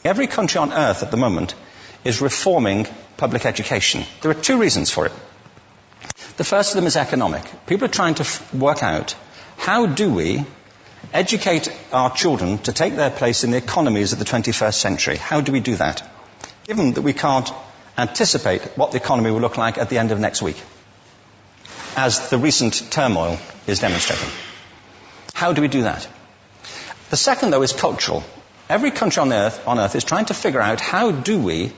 Every country on earth at the moment is reforming public education. There are two reasons for it. The first of them is economic. People are trying to work out, how do we educate our children to take their place in the economies of the 21st century? How do we do that? Given that we can't anticipate what the economy will look like at the end of next week, as the recent turmoil is demonstrating. How do we do that? The second, though, is cultural. Every country on earth is trying to figure out, how do we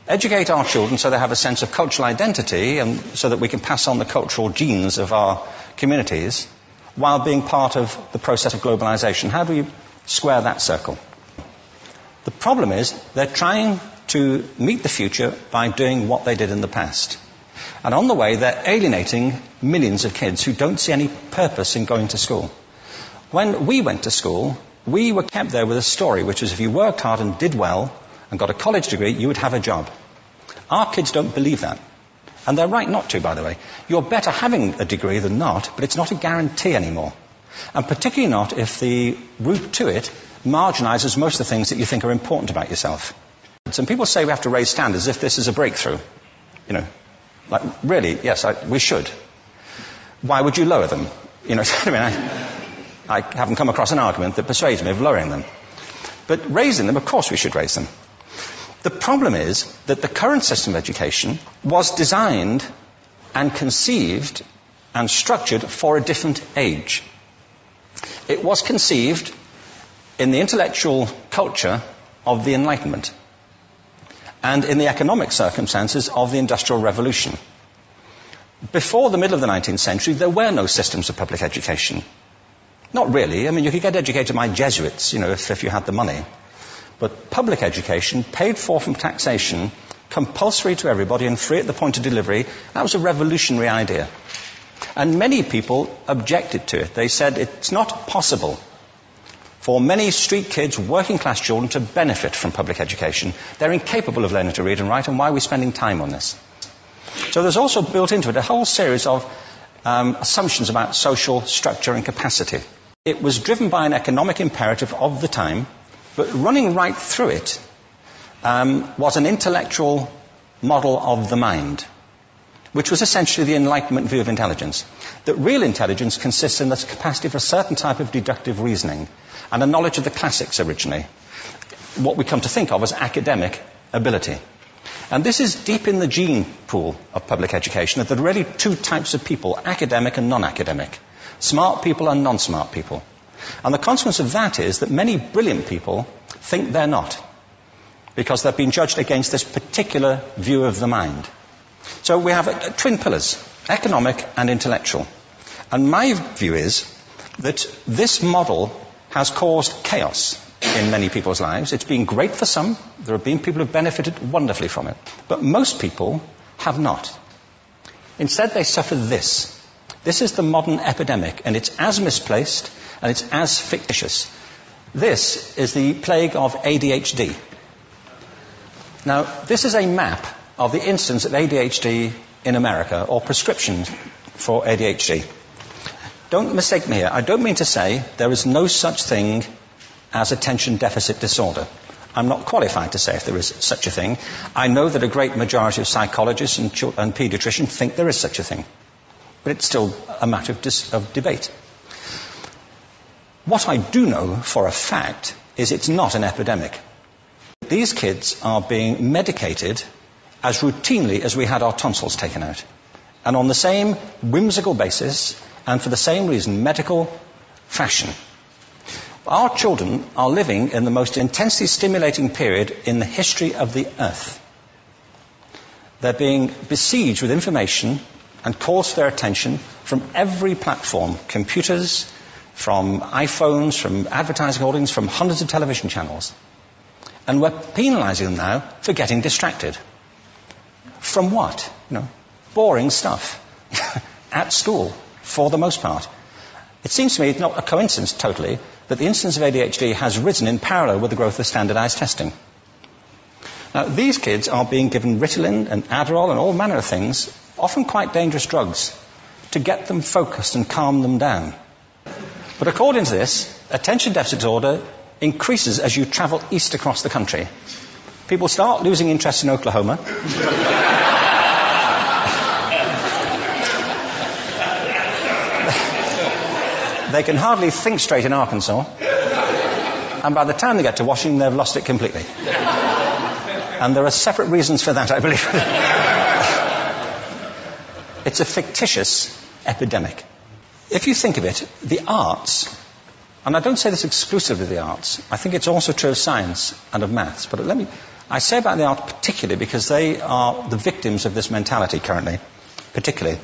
educate our children so they have a sense of cultural identity and so that we can pass on the cultural genes of our communities while being part of the process of globalization. How do we square that circle? The problem is they're trying to meet the future by doing what they did in the past. And on the way, they're alienating millions of kids who don't see any purpose in going to school. When we went to school, we were kept there with a story, which is if you worked hard and did well and got a college degree, you would have a job. Our kids don't believe that. And they're right not to, by the way. You're better having a degree than not, but it's not a guarantee anymore. And particularly not if the route to it marginalizes most of the things that you think are important about yourself. Some people say we have to raise standards as if this is a breakthrough. You know, like, really, yes, we should. Why would you lower them? You know, I mean, I haven't come across an argument that persuades me of lowering them. But raising them, of course we should raise them. The problem is that the current system of education was designed and conceived and structured for a different age. It was conceived in the intellectual culture of the Enlightenment and in the economic circumstances of the Industrial Revolution. Before the middle of the 19th century, there were no systems of public education. Not really. I mean, you could get educated by Jesuits, you know, if you had the money. But public education, paid for from taxation, compulsory to everybody and free at the point of delivery, that was a revolutionary idea. And many people objected to it. They said it's not possible for many street kids, working class children, to benefit from public education. They're incapable of learning to read and write, and why are we spending time on this? So there's also built into it a whole series of assumptions about social structure and capacity. It was driven by an economic imperative of the time, but running right through it was an intellectual model of the mind, which was essentially the Enlightenment view of intelligence. That real intelligence consists in the capacity for a certain type of deductive reasoning and a knowledge of the classics originally, what we come to think of as academic ability. And this is deep in the gene pool of public education, that there are really two types of people, academic and non-academic, smart people and non-smart people. And the consequence of that is that many brilliant people think they're not, because they've been judged against this particular view of the mind. So we have twin pillars, economic and intellectual. And my view is that this model has caused chaos in many people's lives. It's been great for some. There have been people who have benefited wonderfully from it. But most people have not. Instead, they suffer this. This is the modern epidemic, and it's as misplaced and it's as fictitious. This is the plague of ADHD. Now, this is a map of the incidence of ADHD in America, or prescriptions for ADHD. Don't mistake me here. I don't mean to say there is no such thing as attention deficit disorder. I'm not qualified to say if there is such a thing. I know that a great majority of psychologists and paediatricians think there is such a thing. But it's still a matter of debate. What I do know for a fact is it's not an epidemic. These kids are being medicated as routinely as we had our tonsils taken out. And on the same whimsical basis, and for the same reason, medical fashion. Our children are living in the most intensely stimulating period in the history of the earth. They're being besieged with information and calls for their attention from every platform, computers, from iPhones, from advertising holdings, from hundreds of television channels. And we're penalizing them now for getting distracted. From what? You know, boring stuff. At school, for the most part. It seems to me it's not a coincidence totally that the incidence of ADHD has risen in parallel with the growth of standardized testing. Now, these kids are being given Ritalin and Adderall and all manner of things, often quite dangerous drugs, to get them focused and calm them down. But according to this, attention deficit disorder increases as you travel east across the country. People start losing interest in Oklahoma. They can hardly think straight in Arkansas. And by the time they get to Washington, they've lost it completely. And there are separate reasons for that, I believe. It's a fictitious epidemic. If you think of it, the arts, and I don't say this exclusively of the arts, I think it's also true of science and of maths, but I say about the arts particularly because they are the victims of this mentality currently, particularly.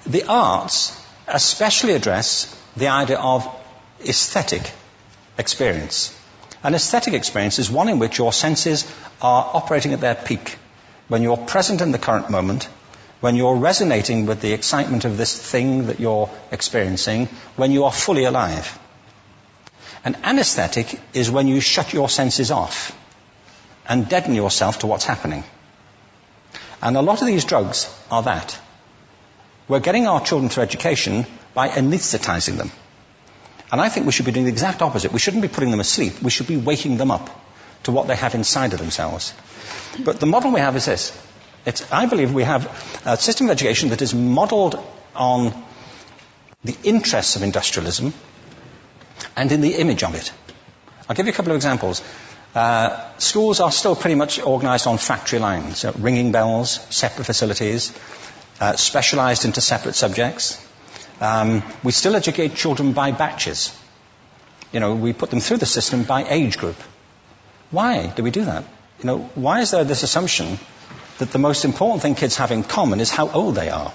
The arts especially address the idea of aesthetic experience. An aesthetic experience is one in which your senses are operating at their peak, when you're present in the current moment, when you're resonating with the excitement of this thing that you're experiencing, when you are fully alive. An anesthetic is when you shut your senses off and deaden yourself to what's happening. And a lot of these drugs are that. We're getting our children through education by anesthetizing them. And I think we should be doing the exact opposite. We shouldn't be putting them asleep. We should be waking them up to what they have inside of themselves. But the model we have is this. I believe we have a system of education that is modeled on the interests of industrialism and in the image of it. I'll give you a couple of examples. Schools are still pretty much organized on factory lines, ringing bells, separate facilities, specialized into separate subjects. We still educate children by batches. We put them through the system by age group. Why do we do that? Why is there this assumption that the most important thing kids have in common is how old they are?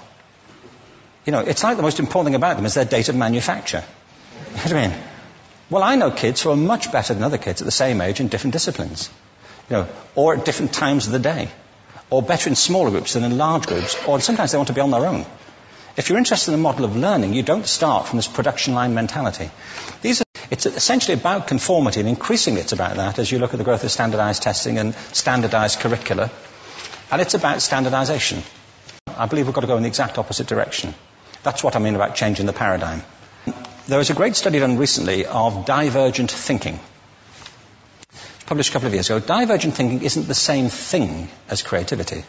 It's like the most important thing about them is their date of manufacture. You know what I mean? Well, I know kids who are much better than other kids at the same age in different disciplines, or at different times of the day, or better in smaller groups than in large groups, or sometimes they want to be on their own. If you're interested in the model of learning, you don't start from this production line mentality. It's essentially about conformity, and increasingly it's about that as you look at the growth of standardized testing and standardized curricula. And it's about standardization. I believe we've got to go in the exact opposite direction. That's what I mean about changing the paradigm. There was a great study done recently of divergent thinking. Published a couple of years ago. Divergent thinking isn't the same thing as creativity.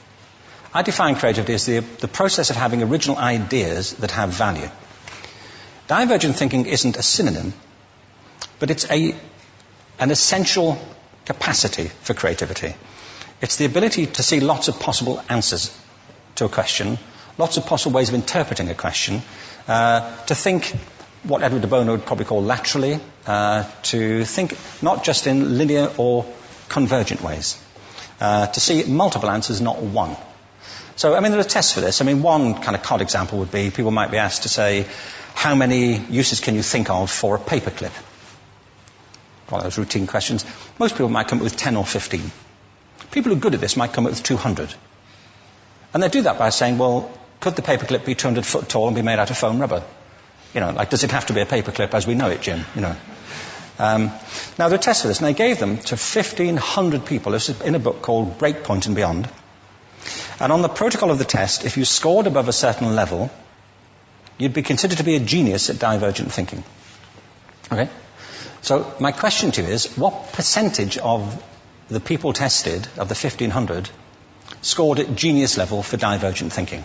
I define creativity as the process of having original ideas that have value. Divergent thinking isn't a synonym, but it's an essential capacity for creativity. It's the ability to see lots of possible answers to a question, lots of possible ways of interpreting a question, to think what Edward de Bono would probably call laterally, to think not just in linear or convergent ways, to see multiple answers, not one. So, there are tests for this. One kind of cod example would be people might be asked to say, how many uses can you think of for a paperclip? One of those routine questions. Most people might come up with 10 or 15. People who are good at this might come up with 200. And they do that by saying, well, could the paperclip be 200 foot tall and be made out of foam rubber? Does it have to be a paperclip as we know it, Jim? Now, there are tests for this, and they gave them to 1,500 people. This is in a book called Breakpoint and Beyond. And on the protocol of the test, if you scored above a certain level, you'd be considered to be a genius at divergent thinking. Okay? So my question to you is, what percentage of the people tested, of the 1,500, scored at genius level for divergent thinking?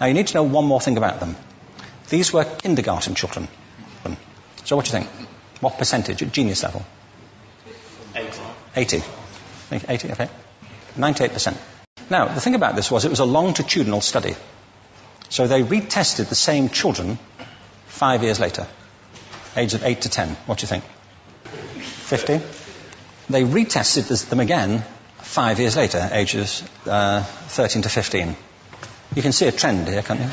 Now, you need to know one more thing about them. These were kindergarten children. So what do you think? What percentage at genius level? 80. 80, okay. 98%. Now, the thing about this was it was a longitudinal study. So they retested the same children 5 years later, ages of 8 to 10. What do you think? 50? They retested them again 5 years later, ages 13 to 15. You can see a trend here, can't you?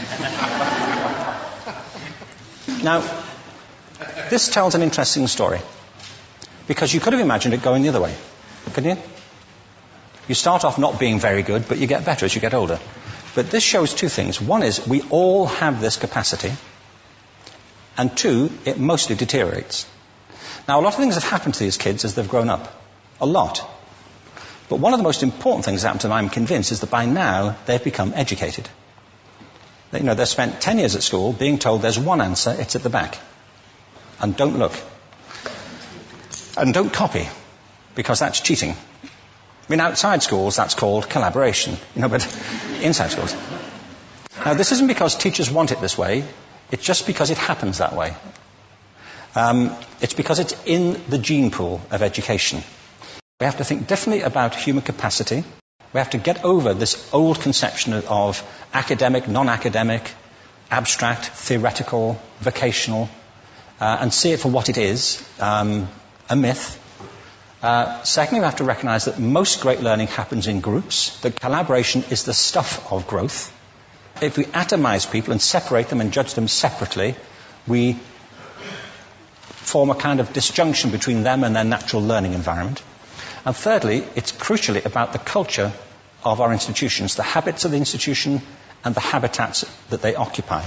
Now, this tells an interesting story, because you could have imagined it going the other way, couldn't you? You start off not being very good, but you get better as you get older. But this shows two things. One is we all have this capacity, and two, it mostly deteriorates. Now, a lot of things have happened to these kids as they've grown up. A lot. But one of the most important things that happened to them, I'm convinced, is that by now they've become educated. They've spent 10 years at school being told there's one answer, it's at the back. And don't look. And don't copy, because that's cheating. I mean, outside schools, that's called collaboration, but inside schools. Now, this isn't because teachers want it this way, it's just because it happens that way. It's because it's in the gene pool of education. We have to think differently about human capacity. We have to get over this old conception of academic, non-academic, abstract, theoretical, vocational, and see it for what it is, a myth. Secondly, we have to recognise that most great learning happens in groups, that collaboration is the stuff of growth. If we atomise people and separate them and judge them separately, we form a kind of disjunction between them and their natural learning environment. And thirdly, it's crucially about the culture of our institutions, the habits of the institution and the habitats that they occupy.